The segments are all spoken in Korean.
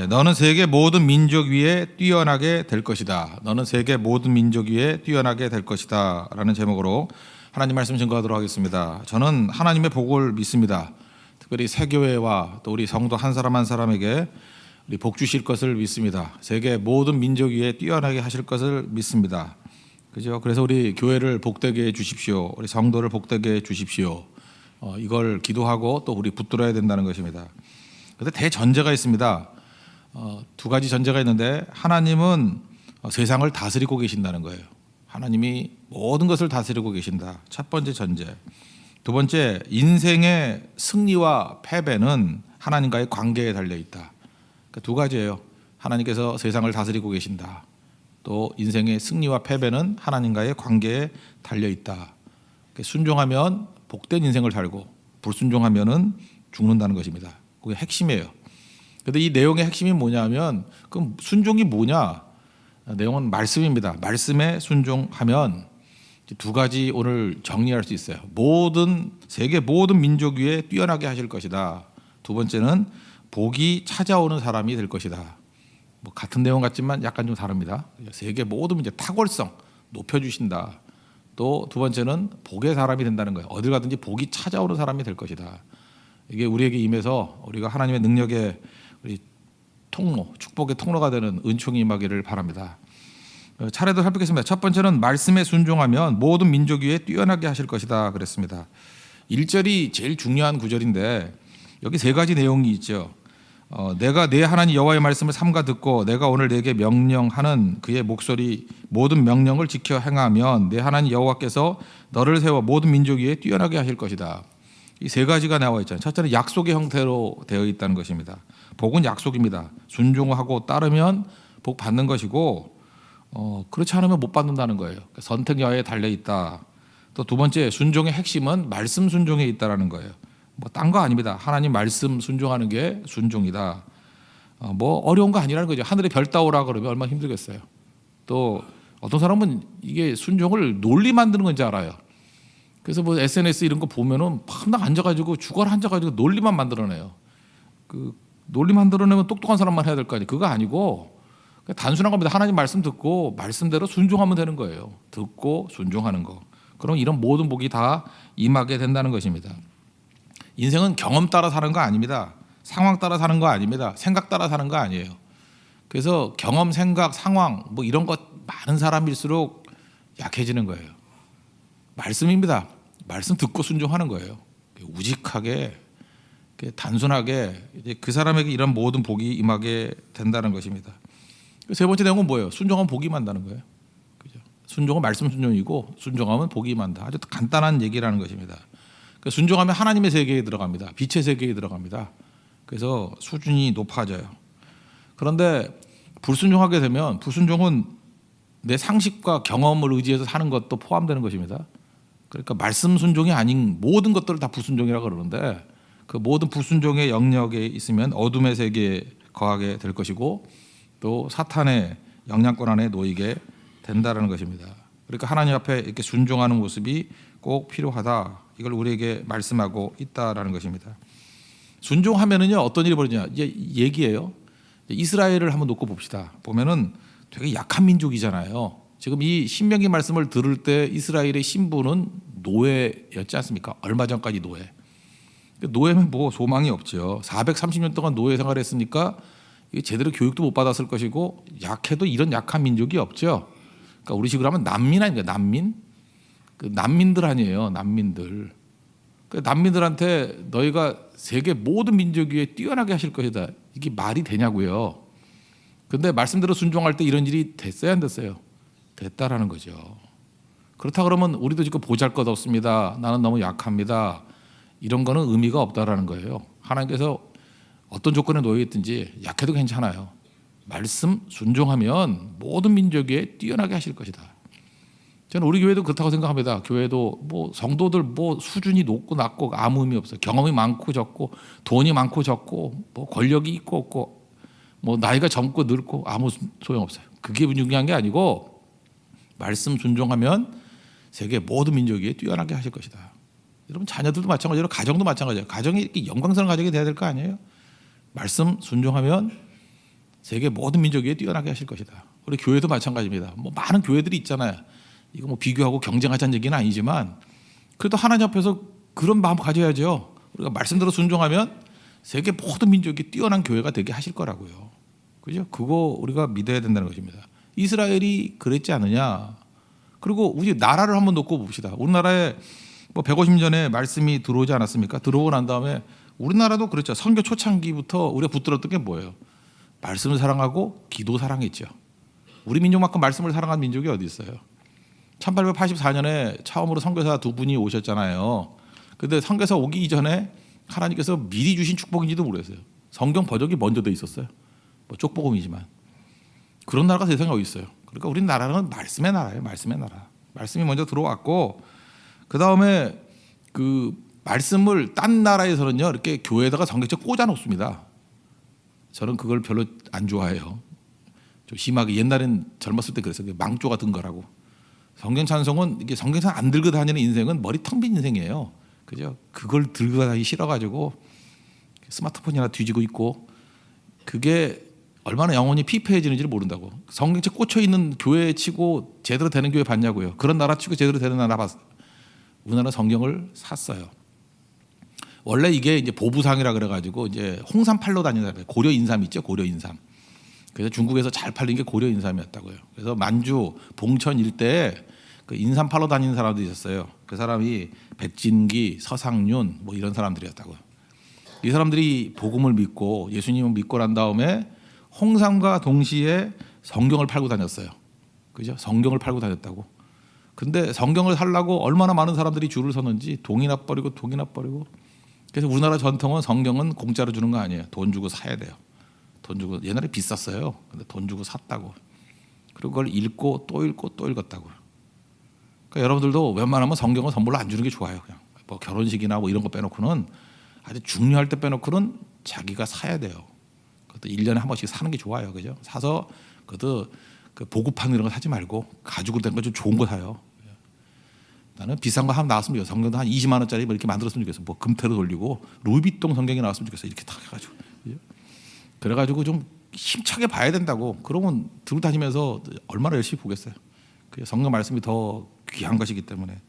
너는 세계 모든 민족 위에 뛰어나게 될 것이다. 너는 세계 모든 민족 위에 뛰어나게 될 것이다. 라는 제목으로 하나님 말씀 증거하도록 하겠습니다. 저는 하나님의 복을 믿습니다. 특별히 새교회와 또 우리 성도 한 사람 한 사람에게 우리 복 주실 것을 믿습니다. 세계 모든 민족 위에 뛰어나게 하실 것을 믿습니다. 그죠? 그래서 우리 교회를 복되게 해 주십시오. 우리 성도를 복되게 해 주십시오. 이걸 기도하고 또 우리 붙들어야 된다는 것입니다. 그런데 대전제가 있습니다. 두 가지 전제가 있는데, 하나님은 세상을 다스리고 계신다는 거예요. 하나님이 모든 것을 다스리고 계신다. 첫 번째 전제. 두 번째, 인생의 승리와 패배는 하나님과의 관계에 달려 있다. 그러니까 두 가지예요. 하나님께서 세상을 다스리고 계신다. 또 인생의 승리와 패배는 하나님과의 관계에 달려 있다. 순종하면 복된 인생을 살고 불순종하면은 죽는다는 것입니다. 그게 핵심이에요. 그런데 이 내용의 핵심이 뭐냐면, 그럼 순종이 뭐냐? 내용은 말씀입니다. 말씀에 순종하면 두 가지 오늘 정리할 수 있어요. 세계 모든 민족 위에 뛰어나게 하실 것이다. 두 번째는 복이 찾아오는 사람이 될 것이다. 같은 내용 같지만 약간 좀 다릅니다. 세계 모든 민족 탁월성 높여주신다. 또 두 번째는 복의 사람이 된다는 거예요. 어딜 가든지 복이 찾아오는 사람이 될 것이다. 이게 우리에게 임해서 우리가 하나님의 능력의 우리 통로, 축복의 통로가 되는 은총이 임하기를 바랍니다. 차례도 살피겠습니다. 첫 번째는 말씀에 순종하면 모든 민족 위에 뛰어나게 하실 것이다 그랬습니다. 1절이 제일 중요한 구절인데 여기 세 가지 내용이 있죠. 내가 내 하나님 여호와의 말씀을 삼가 듣고 내가 오늘 내게 명령하는 그의 목소리 모든 명령을 지켜 행하면 내 하나님 여호와께서 너를 세워 모든 민족 위에 뛰어나게 하실 것이다. 이 세 가지가 나와 있잖아요. 첫째는 약속의 형태로 되어 있다는 것입니다. 복은 약속입니다. 순종하고 따르면 복 받는 것이고, 그렇지 않으면 못 받는다는 거예요. 선택 여하에 달려 있다. 또 두 번째, 순종의 핵심은 말씀 순종에 있다라는 거예요. 딴 거 아닙니다. 하나님 말씀 순종하는 게 순종이다. 어려운 거 아니라는 거죠. 하늘에 별 따오라 그러면 얼마나 힘들겠어요. 또 어떤 사람은 이게 순종을 논리 만드는 건지 알아요. 그래서 SNS 이런 거 보면은 막 앉아가지고 죽어라 앉아가지고 논리만 만들어내요. 그 논리 만들어내면 똑똑한 사람만 해야 될 거 아니에요. 그거 아니고 단순한 겁니다. 하나님 말씀 듣고 말씀대로 순종하면 되는 거예요. 듣고 순종하는 거. 그럼 이런 모든 복이 다 임하게 된다는 것입니다. 인생은 경험 따라 사는 거 아닙니다. 상황 따라 사는 거 아닙니다. 생각 따라 사는 거 아니에요. 그래서 경험, 생각, 상황 이런 것 많은 사람일수록 약해지는 거예요. 말씀입니다. 말씀 듣고 순종하는 거예요. 우직하게 단순하게 그 사람에게 이런 모든 복이 임하게 된다는 것입니다. 세 번째 내용은 뭐예요? 순종하면 복이 임한다는 거예요. 그죠? 순종은 말씀 순종이고 순종하면 복이 임한다. 아주 간단한 얘기라는 것입니다. 순종하면 하나님의 세계에 들어갑니다. 빛의 세계에 들어갑니다. 그래서 수준이 높아져요. 그런데 불순종하게 되면, 불순종은 내 상식과 경험을 의지해서 사는 것도 포함되는 것입니다. 그러니까 말씀 순종이 아닌 모든 것들을 다 불순종이라고 그러는데, 그 모든 불순종의 영역에 있으면 어둠의 세계에 거하게 될 것이고 또 사탄의 영향권 안에 놓이게 된다는 것입니다. 그러니까 하나님 앞에 이렇게 순종하는 모습이 꼭 필요하다. 이걸 우리에게 말씀하고 있다라는 것입니다. 순종하면은요 어떤 일이 벌어지냐, 이제 얘기예요. 이스라엘을 한번 놓고 봅시다. 보면은 되게 약한 민족이잖아요. 지금 이 신명기 말씀을 들을 때 이스라엘의 신부는 노예였지 않습니까? 얼마 전까지 노예. 노예면 소망이 없죠. 430년 동안 노예 생활했으니까 제대로 교육도 못 받았을 것이고 약해도 이런 약한 민족이 없죠. 그러니까 우리 식으로 하면 난민 아닙니까? 난민? 난민들 아니에요. 난민들. 난민들한테 너희가 세계 모든 민족 위에 뛰어나게 하실 것이다. 이게 말이 되냐고요. 그런데 말씀대로 순종할 때 이런 일이 됐어요, 안 됐어요? 됐다라는 거죠. 그렇다 그러면 우리도 지금 보잘것 없습니다. 나는 너무 약합니다. 이런 거는 의미가 없다라는 거예요. 하나님께서 어떤 조건에 놓여 있든지 약해도 괜찮아요. 말씀 순종하면 모든 민족 위에 뛰어나게 하실 것이다. 저는 우리 교회도 그렇다고 생각합니다. 교회도 성도들 수준이 높고 낮고 아무 의미 없어요. 경험이 많고 적고 돈이 많고 적고 권력이 있고 없고 나이가 젊고 늙고 아무 소용없어요. 그게 중요한 게 아니고 말씀 순종하면 세계 모든 민족 위에 뛰어나게 하실 것이다. 여러분 자녀들도 마찬가지로 가정도 마찬가지예요. 가정이 이렇게 영광스러운 가정이 돼야 될 거 아니에요. 말씀 순종하면 세계 모든 민족 위에 뛰어나게 하실 것이다. 우리 교회도 마찬가지입니다. 뭐 많은 교회들이 있잖아요. 이거 뭐 비교하고 경쟁하자는 얘기는 아니지만 그래도 하나님 앞에서 그런 마음 가져야죠. 우리가 말씀대로 순종하면 세계 모든 민족이 뛰어난 교회가 되게 하실 거라고요. 그죠? 그거 우리가 믿어야 된다는 것입니다. 이스라엘이 그랬지 않느냐. 그리고 우리 나라를 한번 놓고 봅시다. 우리나라에 뭐 150년 전에 말씀이 들어오지 않았습니까? 들어오고 난 다음에 우리나라도 그랬죠. 선교 초창기부터 우리가 붙들었던 게 뭐예요? 말씀을 사랑하고 기도 사랑했죠. 우리 민족만큼 말씀을 사랑한 민족이 어디 있어요? 1884년에 처음으로 선교사 두 분이 오셨잖아요. 근데 선교사 오기 이전에 하나님께서 미리 주신 축복인지도 모르겠어요. 성경 번역이 먼저 돼 있었어요. 뭐 쪽복음이지만 그런 나라가 세상에 어디 있어요? 그러니까 우리 나라는 말씀의 나라예요. 말씀의 나라. 말씀이 먼저 들어왔고 그 다음에 그 말씀을 딴 나라에서는요 이렇게 교회에다가 성경책 꽂아 놓습니다. 저는 그걸 별로 안 좋아해요. 좀 심하게 옛날엔 젊었을 때 그랬어요. 망조 같은 거라고. 성경 찬송은 이게 성경찬 안 들고 다니는 인생은 머리 텅 빈 인생이에요. 그죠? 그걸 들고 다니기 싫어가지고 스마트폰이나 뒤지고 있고 그게 얼마나 영혼이 피폐해지는지를 모른다고. 성경책 꽂혀 있는 교회 치고 제대로 되는 교회 봤냐고요. 그런 나라 치고 제대로 되는 나라 봤어요. 우리나라 성경을 샀어요. 원래 이게 이제 보부상이라 그래가지고 이제 홍삼 팔러 다니는 사람, 고려 인삼 있죠, 고려 인삼. 그래서 중국에서 잘 팔린 게 고려 인삼이었다고요. 그래서 만주, 봉천 일대에 그 인삼 팔러 다니는 사람들이 있었어요. 그 사람이 백진기, 서상륜 뭐 이런 사람들이었다고요. 이 사람들이 복음을 믿고 예수님을 믿고 난 다음에 홍삼과 동시에 성경을 팔고 다녔어요. 그죠? 성경을 팔고 다녔다고. 근데 성경을 살라고 얼마나 많은 사람들이 줄을 서는지 돈이나 버리고. 그래서 우리나라 전통은 성경은 공짜로 주는 거 아니에요. 돈 주고 사야 돼요. 돈 주고 옛날에 비쌌어요. 근데 돈 주고 샀다고. 그리고 그걸 읽고 또 읽었다고. 그러니까 여러분들도 웬만하면 성경은 선물로 안 주는 게 좋아요. 그냥 뭐 결혼식이나 뭐 이런 거 빼놓고는 아주 중요할 때 빼놓고는 자기가 사야 돼요. 그것도 1년에 한 번씩 사는 게 좋아요. 그죠? 사서 그것도 그 보급판 이런 거 사지 말고 가죽으로 된 거 좀 좋은 거 사요. 나는 비싼 거 하나 나왔으면 좋겠어. 성경도 한 20만 원짜리 뭐 이렇게 만들었으면 좋겠어. 뭐 금태로 돌리고 루이비통 성경이 나왔으면 좋겠어. 이렇게 딱 해가지고. 그래가지고 좀 힘차게 봐야 된다고. 그러면 들고 다니면서 얼마나 열심히 보겠어요. 성경 말씀이 더 귀한 것이기 때문에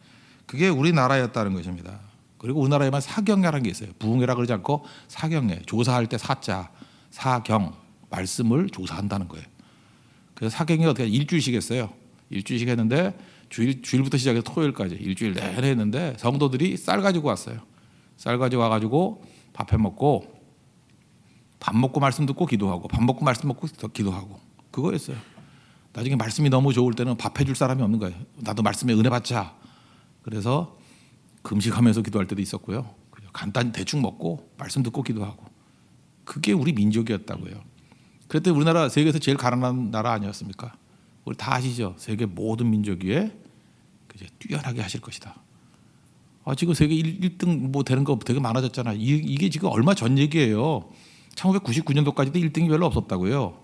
그게 우리나라였다는 것입니다. 그리고 우리나라에만 사경례라는 게 있어요. 부흥회라 그러지 않고 사경례. 조사할 때 사자, 사경 말씀을 조사한다는 거예요. 그래서 사경이 어떻게 일주일씩 했어요. 일주일씩 했는데 주일부터 시작해서 토요일까지 일주일 내내 했는데 성도들이 쌀 가지고 왔어요. 쌀 가지고 와가지고 밥 해 먹고 밥 먹고 말씀 듣고 기도하고 밥 먹고 말씀 먹고 기도하고 그거였어요. 나중에 말씀이 너무 좋을 때는 밥 해줄 사람이 없는 거예요. 나도 말씀에 은혜 받자. 그래서 금식하면서 기도할 때도 있었고요. 간단히 대충 먹고 말씀 듣고 기도하고 그게 우리 민족이었다고요. 그랬더니 우리나라 세계에서 제일 가난한 나라 아니었습니까? 우리 다 아시죠? 세계 모든 민족 위에 뛰어나게 하실 것이다. 지금 세계 1등 뭐 되는 거 되게 많아졌잖아요. 이게 지금 얼마 전 얘기예요. 1999년도까지도 1등이 별로 없었다고요.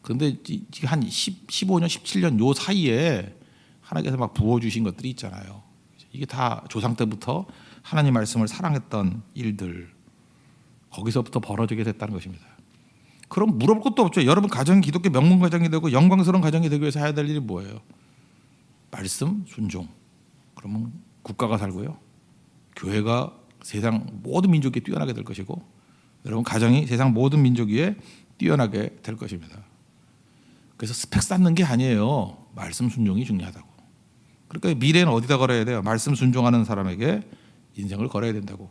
그런데 지금 한 15년, 17년 요 사이에 하나님께서 막 부어주신 것들이 있잖아요. 이게 다 조상 때부터 하나님 말씀을 사랑했던 일들 거기서부터 벌어지게 됐다는 것입니다. 그럼 물어볼 것도 없죠. 여러분 가정이 기독교 명문 가정이 되고 영광스러운 가정이 되기 위해서 해야 될 일이 뭐예요? 말씀 순종. 그러면 국가가 살고요. 교회가 세상 모든 민족이 뛰어나게 될 것이고 여러분 가정이 세상 모든 민족 위에 뛰어나게 될 것입니다. 그래서 스펙 쌓는 게 아니에요. 말씀 순종이 중요하다고. 그러니까 미래는 어디다 걸어야 돼요? 말씀 순종하는 사람에게 인생을 걸어야 된다고.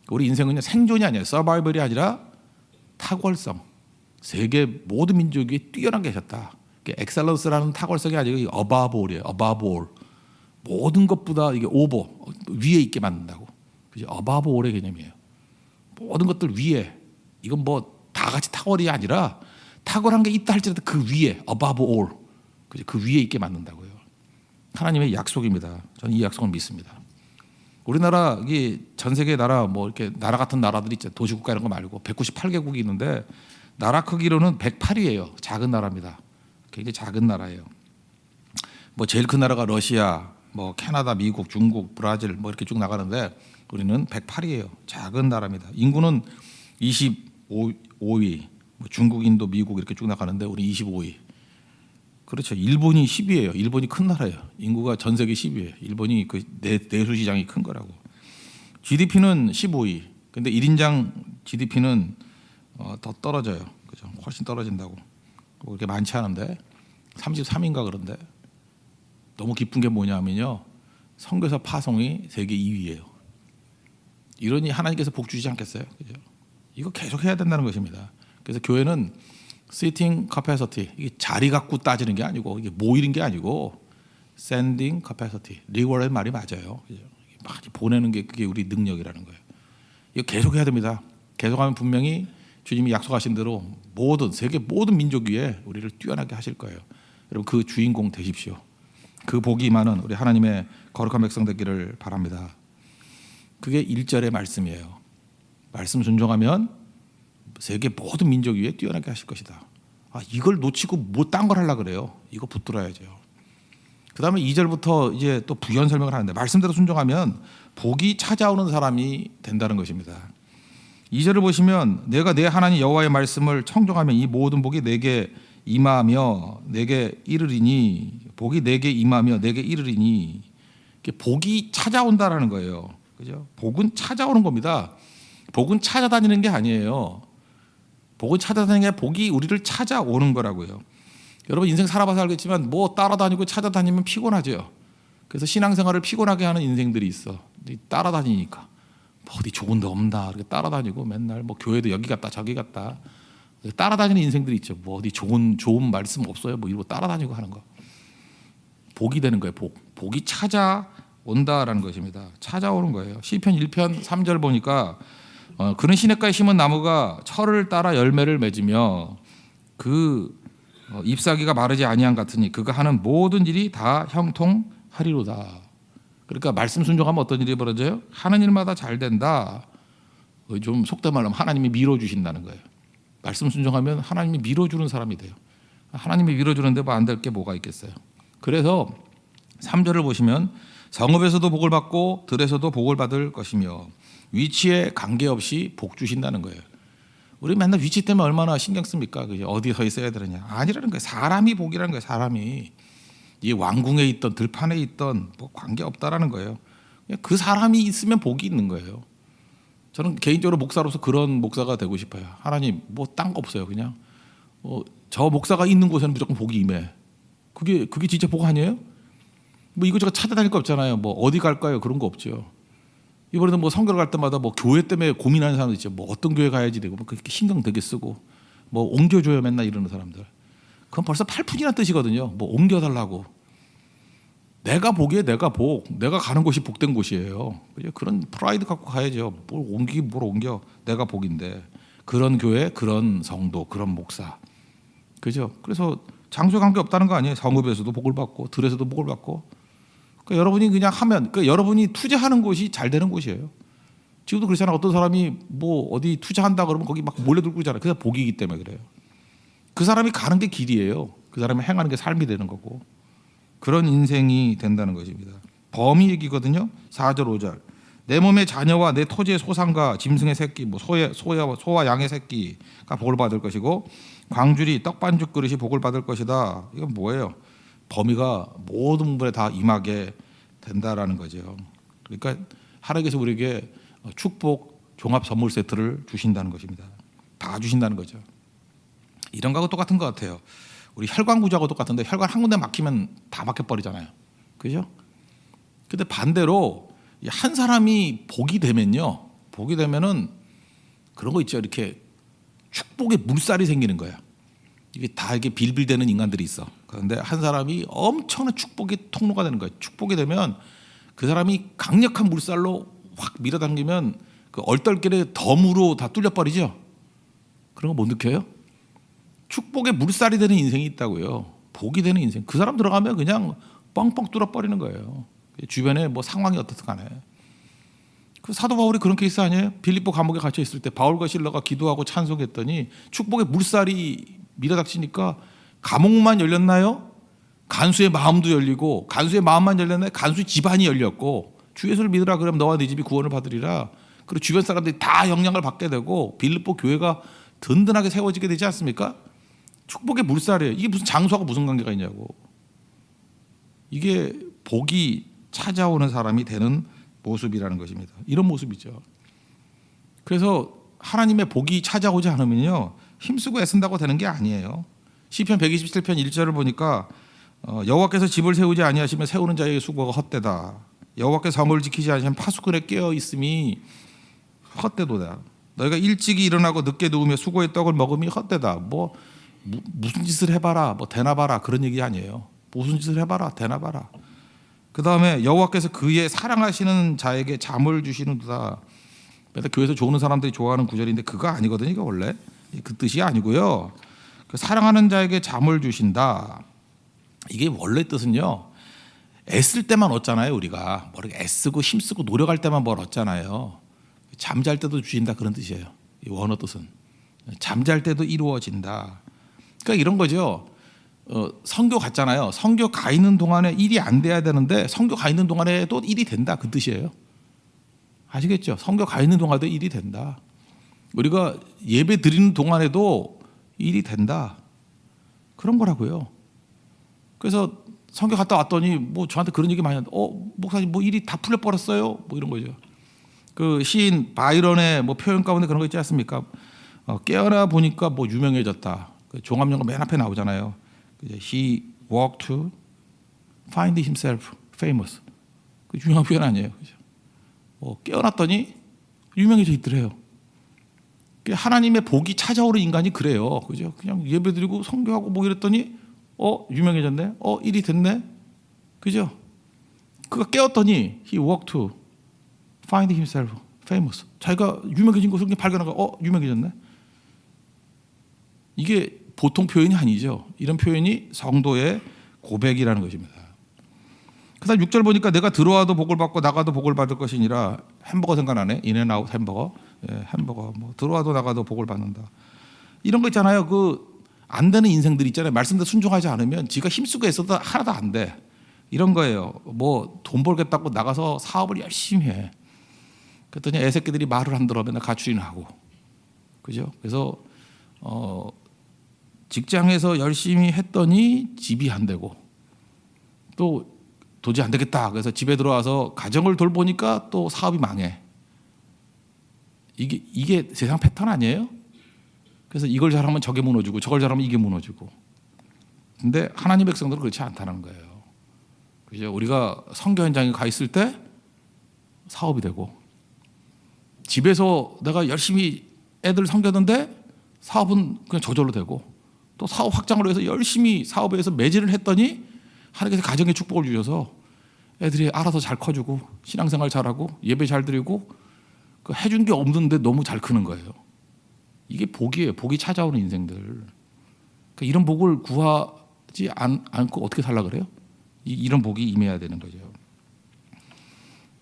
우리 인생은 생존이 아니에요. 서바이벌이 아니라 탁월성. 세계 모든 민족이 뛰어나게 하셨다. 엑셀런스라는 탁월성이 아니고 above all이에요. above all. 모든 것보다 이게 오버 위에 있게 만든다고. 그죠? above all의 개념이에요. 모든 것들 위에. 이건 뭐 다 같이 탁월이 아니라 탁월한 게 있다 할지라도 그 위에 above all. 그죠? 그 위에 있게 만든다고요. 하나님의 약속입니다. 저는 이 약속을 믿습니다. 우리나라 이게 전 세계 나라 뭐 이렇게 나라 같은 나라들이 있죠. 도시국가 이런 거 말고 198개국이 있는데 나라 크기로는 108위예요. 작은 나라입니다. 굉장히 작은 나라예요. 뭐 제일 큰 나라가 러시아, 뭐 캐나다, 미국, 중국, 브라질 뭐 이렇게 쭉 나가는데 우리는 108위예요. 작은 나라입니다. 인구는 25위. 뭐 중국, 인도, 미국 이렇게 쭉 나가는데 우리 25위. 그렇죠. 일본이 10위예요. 일본이 큰 나라예요. 인구가 전 세계 10위예요. 일본이 그 내수 시장이 큰 거라고. GDP는 15위. 근데 1인당 GDP는 더 떨어져요. 그죠? 훨씬 떨어진다고. 뭐 그렇게 많지 않은데 33인가 그런데 너무 기쁜 게 뭐냐면요. 선교사 파송이 세계 2위예요. 이러니 하나님께서 복 주시지 않겠어요? 그죠? 이거 계속 해야 된다는 것입니다. 그래서 교회는 sitting capacity, 이게 자리 갖고 따지는 게 아니고 이게 모이는 게 아니고 sending capacity, 리워의 말이 맞아요. 그죠? 많이 보내는 게 그게 우리 능력이라는 거예요. 이거 계속 해야 됩니다. 계속하면 분명히 주님이 약속하신 대로 모든 세계 모든 민족 위에 우리를 뛰어나게 하실 거예요. 여러분 그 주인공 되십시오. 그 복이 임하는 우리 하나님의 거룩한 백성 되기를 바랍니다. 그게 1절의 말씀이에요. 말씀 순종하면 세계 모든 민족 위에 뛰어나게 하실 것이다. 이걸 놓치고 뭐 딴 걸 하려고 그래요. 이거 붙들어야죠. 그 다음에 2절부터 이제 또 부연 설명을 하는데 말씀대로 순종하면 복이 찾아오는 사람이 된다는 것입니다. 2절을 보시면 내가 내 하나님 여호와의 말씀을 청종하면 이 모든 복이 내게 임하며 내게 이르리니, 복이 내게 임하며 내게 이르리니, 복이 찾아온다라는 거예요. 그죠? 복은 찾아오는 겁니다. 복은 찾아다니는 게 아니에요. 복은 찾아다니는 게 복이 우리를 찾아오는 거라고요. 여러분 인생 살아봐서 알겠지만 뭐 따라다니고 찾아다니면 피곤하죠. 그래서 신앙생활을 피곤하게 하는 인생들이 있어. 따라다니니까 뭐 어디 좋은 데 없나 이렇게 따라다니고 맨날 뭐 교회도 여기 갔다 저기 갔다 따라다니는 인생들이 있죠. 뭐 어디 좋은 말씀 없어요. 뭐 이러고 따라다니고 하는 거. 복이 되는 거예요. 복이 찾아온다라는 것입니다. 찾아오는 거예요. 시편 1편 3절 보니까 그는 시냇가에 심은 나무가 철을 따라 열매를 맺으며 그 잎사귀가 마르지 아니한 같으니 그가 하는 모든 일이 다 형통하리로다. 그러니까 말씀 순종하면 어떤 일이 벌어져요? 하는 일마다 잘 된다. 좀 속된 말로 하면 하나님이 밀어주신다는 거예요. 말씀 순종하면 하나님이 밀어주는 사람이 돼요. 하나님이 밀어주는데 뭐 안 될 게 뭐가 있겠어요. 그래서 3절을 보시면 성읍에서도 복을 받고 들에서도 복을 받을 것이며 위치에 관계없이 복 주신다는 거예요. 우리 맨날 위치 때문에 얼마나 신경 씁니까? 어디 서 있어야 되느냐. 아니라는 거예요. 사람이 복이라는 거예요. 사람이. 이 왕궁에 있던 들판에 있던 뭐 관계없다라는 거예요. 그 사람이 있으면 복이 있는 거예요. 저는 개인적으로 목사로서 그런 목사가 되고 싶어요. 하나님 뭐 딴 거 없어요. 그냥 저 목사가 있는 곳에는 무조건 복이 임해. 그게 진짜 복 아니에요? 뭐 이것저것 찾아다닐 거 없잖아요. 뭐 어디 갈까요? 그런 거 없죠. 이번에도 뭐 선교를 갈 때마다 뭐 교회 때문에 고민하는 사람들 있죠. 뭐 어떤 교회 가야지 되고 뭐 그렇게 신경 되게 쓰고 뭐 옮겨줘요 맨날 이러는 사람들. 그건 벌써 팔푼이라는 뜻이거든요. 뭐 옮겨달라고. 내가 복이에요. 내가 복. 내가 가는 곳이 복된 곳이에요. 그런 프라이드 갖고 가야죠. 뭘 옮겨. 내가 복인데. 그런 교회, 그런 성도, 그런 목사. 그죠? 그래서 장소 관계 없다는 거 아니에요. 성읍에서도 복을 받고 들에서도 복을 받고. 그러니까 여러분이 그냥 하면 여러분이 투자하는 곳이 잘 되는 곳이에요. 지금도 그렇잖아요. 어떤 사람이 뭐 어디 투자한다 그러면 거기 막 몰려들고 그러잖아요. 그게 복이기 때문에 그래요. 그 사람이 가는 게 길이에요. 그 사람이 행하는 게 삶이 되는 거고. 그런 인생이 된다는 것입니다. 범위 얘기거든요. 4절 5절. 내 몸의 자녀와 내 토지의 소산과 짐승의 새끼, 뭐 소와 양의 새끼가 복을 받을 것이고 광주리 떡반죽 그릇이 복을 받을 것이다. 이건 뭐예요? 범위가 모든 분에 다 임하게 된다라는 거죠. 그러니까 하나님께서 우리에게 축복 종합 선물 세트를 주신다는 것입니다. 다 주신다는 거죠. 이런 거하고 똑같은 것 같아요. 우리 혈관 구조하고 똑같은데 혈관 한 군데 막히면 다 막혀버리잖아요. 그죠? 근데 반대로 한 사람이 복이 되면요. 복이 되면은 그런 거 있죠. 이렇게 축복의 물살이 생기는 거야. 이게 다 이게 빌빌대는 인간들이 있어. 그런데 한 사람이 엄청난 축복의 통로가 되는 거예요. 축복이 되면 그 사람이 강력한 물살로 확 밀어당기면 그 얼떨결에 덤으로 다 뚫려버리죠. 그런 거 못 느껴요? 축복의 물살이 되는 인생이 있다고요. 복이 되는 인생. 그 사람 들어가면 그냥 뻥뻥 뚫어버리는 거예요. 주변에 뭐 상황이 어떻든 간에. 그 사도 바울이 그런 케이스 아니에요? 빌립보 감옥에 갇혀 있을 때 바울과 실라가 기도하고 찬송했더니 축복의 물살이 밀어닥치니까 감옥만 열렸나요? 간수의 마음도 열리고, 간수의 마음만 열렸나요? 간수의 집안이 열렸고, 주 예수를 믿으라 그러면 너와 네 집이 구원을 받으리라. 그리고 주변 사람들이 다 영향을 받게 되고 빌립보 교회가 든든하게 세워지게 되지 않습니까? 축복의 물살이에요. 이게 무슨 장수하고 무슨 관계가 있냐고. 이게 복이 찾아오는 사람이 되는 모습이라는 것입니다. 이런 모습이죠. 그래서 하나님의 복이 찾아오지 않으면요, 힘쓰고 애쓴다고 되는 게 아니에요. 시편 127편 1절을 보니까 여호와께서 집을 세우지 아니하시면 세우는 자의 수고가 헛되다. 여호와께서 성을 지키지 않으시면 파수꾼에 깨어 있음이 헛되도다. 너희가 일찍이 일어나고 늦게 누우며 수고의 떡을 먹음이 헛되다. 무슨 짓을 해봐라, 되나 봐라, 그런 얘기 아니에요. 무슨 짓을 해봐라, 되나 봐라. 그 다음에 여호와께서 그의 사랑하시는 자에게 잠을 주시는도다. 교회에서 좋은 사람들이 좋아하는 구절인데 그거 아니거든요. 이거 원래 그 뜻이 아니고요. 그 사랑하는 자에게 잠을 주신다. 이게 원래 뜻은요, 애쓸 때만 얻잖아요. 우리가 애쓰고 힘쓰고 노력할 때만 뭘 얻잖아요. 잠잘 때도 주신다, 그런 뜻이에요. 이 원어 뜻은 잠잘 때도 이루어진다. 그러니까 이런 거죠. 선교 갔잖아요. 선교 가 있는 동안에 일이 안 돼야 되는데 선교 가 있는 동안에도 일이 된다, 그 뜻이에요. 아시겠죠? 선교 가 있는 동안에도 일이 된다. 우리가 예배 드리는 동안에도 일이 된다, 그런 거라고요. 그래서 선교 갔다 왔더니 저한테 그런 얘기 많이 하는데, 목사님 일이 다 풀려 버렸어요, 이런 거죠. 그 시인 바이런의 표현 가운데 그런 거 있지 않습니까? 깨어나 보니까 유명해졌다. 그 종합영어 맨 앞에 나오잖아요. He walked to find himself famous. 그 중요한 표현 아니에요, 그죠? 깨어났더니 유명해져 있더래요. 하나님의 복이 찾아오는 인간이 그래요, 그죠? 그냥 예배드리고 선교하고 이랬더니 유명해졌네, 일이 됐네, 그죠? 그가 깨었더니 he walked to find himself famous. 자기가 유명해진 것을 발견하고 유명해졌네. 이게 보통 표현이 아니죠. 이런 표현이 성도의 고백이라는 것입니다. 그다음 6절 보니까 내가 들어와도 복을 받고 나가도 복을 받을 것이니라. 햄버거 생각나네. 인앤아웃 햄버거. 햄버거 들어와도 나가도 복을 받는다. 이런 거 있잖아요. 안 되는 인생들 있잖아요. 말씀대로 순종하지 않으면 지가 힘쓰고 애써도 하나도 안 돼. 이런 거예요. 돈 벌겠다고 나가서 사업을 열심히 해. 그랬더니 애새끼들이 말을 안 들어. 맨날 가출이나 하고. 그죠? 그래서 직장에서 열심히 했더니 집이 안 되고, 또 도저히 안 되겠다. 그래서 집에 들어와서 가정을 돌보니까 또 사업이 망해. 이게 세상 패턴 아니에요? 그래서 이걸 잘하면 저게 무너지고 저걸 잘하면 이게 무너지고. 근데 하나님 백성들은 그렇지 않다는 거예요. 그죠? 우리가 선교 현장에 가 있을 때 사업이 되고, 집에서 내가 열심히 애들 섬겼는데 사업은 그냥 저절로 되고, 또 사업 확장을 위해서 열심히 사업에 의해서 매진을 했더니 하나님께서 가정의 축복을 주셔서 애들이 알아서 잘 커주고 신앙생활 잘하고 예배 잘 드리고 해준 게 없는데 너무 잘 크는 거예요. 이게 복이에요. 복이 찾아오는 인생들. 그러니까 이런 복을 구하지 않고 어떻게 살라 그래요? 이런 복이 임해야 되는 거죠.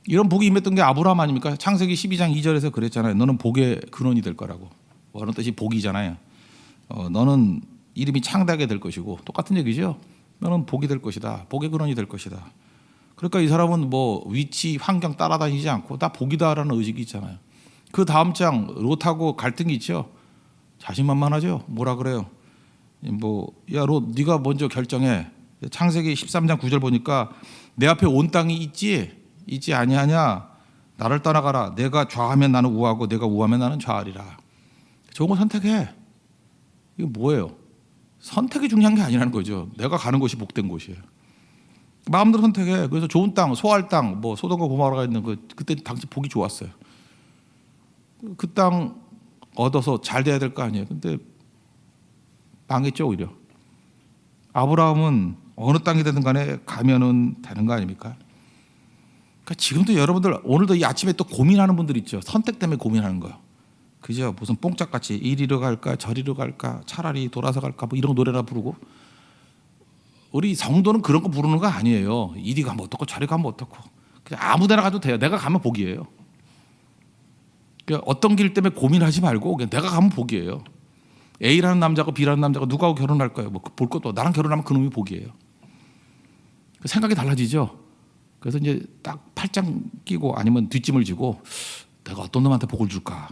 이런 복이 임했던 게 아브라함 아닙니까? 창세기 12장 2절에서 그랬잖아요. 너는 복의 근원이 될 거라고. 어느 뜻이 복이잖아요. 너는 이름이 창대하게 될 것이고, 똑같은 얘기죠. 너는 복이 될 것이다. 복의 근원이 될 것이다. 그러니까 이 사람은 위치, 환경 따라다니지 않고 다 복이다라는 의식이 있잖아요. 그 다음 장 롯하고 갈등이 있죠. 자신만만하죠. 뭐라 그래요? 야 롯, 네가 먼저 결정해. 창세기 13장 9절 보니까 내 앞에 온 땅이 있지 아니하냐. 나를 떠나가라. 내가 좌하면 나는 우하고 내가 우하면 나는 좌하리라. 좋은 거 선택해. 이거 뭐예요? 선택이 중요한 게 아니라는 거죠. 내가 가는 곳이 복된 곳이에요. 마음대로 선택해. 그래서 좋은 땅, 소할 땅, 소돔과 고모라가 있는 그때 당시 복이 좋았어요. 그 땅 얻어서 잘 돼야 될 거 아니에요. 근데 망했죠, 오히려. 아브라함은 어느 땅이 되든 간에 가면은 되는 거 아닙니까? 그러니까 지금도 여러분들 오늘도 이 아침에 또 고민하는 분들 있죠. 선택 때문에 고민하는 거예요. 그죠? 무슨 뽕짝같이 이리로 갈까 저리로 갈까 차라리 돌아서 갈까 이런 노래나 부르고. 우리 성도는 그런 거 부르는 거 아니에요. 이리 가면 어떻고 저리 가면 어떻고. 그냥 아무 데나 가도 돼요. 내가 가면 복이에요. 그러니까 어떤 길 때문에 고민하지 말고 그냥 내가 가면 복이에요. A라는 남자고 B라는 남자가 누구하고 결혼할 거예요. 볼 것도 나랑 결혼하면 그놈이 복이에요. 생각이 달라지죠. 그래서 이제 딱 팔짱 끼고 아니면 뒷짐을 지고 내가 어떤 놈한테 복을 줄까.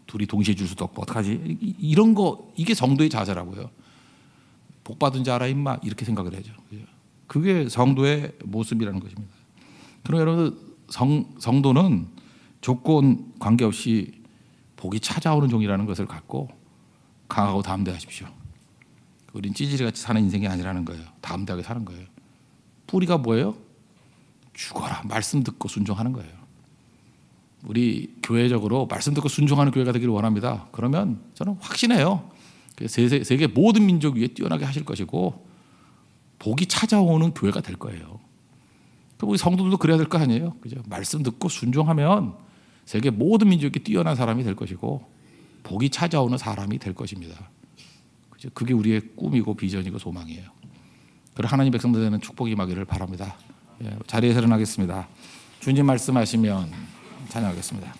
둘이 동시에 줄 수도 없고 어떡하지? 이런 거 이게 성도의 자세라고요. 복 받은 자 알아 임마 이렇게 생각을 하죠. 그게 성도의 모습이라는 것입니다. 그럼 여러분 성도는 조건 관계없이 복이 찾아오는 종이라는 것을 갖고 강하고 담대하십시오. 우린 찌질이같이 사는 인생이 아니라는 거예요. 담대하게 사는 거예요. 뿌리가 뭐예요? 죽어라. 말씀 듣고 순종하는 거예요. 우리 교회적으로 말씀 듣고 순종하는 교회가 되기를 원합니다. 그러면 저는 확신해요. 세계 모든 민족 위에 뛰어나게 하실 것이고 복이 찾아오는 교회가 될 거예요. 우리 성도들도 그래야 될 거 아니에요. 그죠? 말씀 듣고 순종하면 세계 모든 민족이 뛰어난 사람이 될 것이고 복이 찾아오는 사람이 될 것입니다. 그죠? 그게 우리의 꿈이고 비전이고 소망이에요. 그래 하나님 백성들 되는 축복이 임하기를 바랍니다. 자리에서 일어나겠습니다. 주님 말씀하시면 찬양하겠습니다.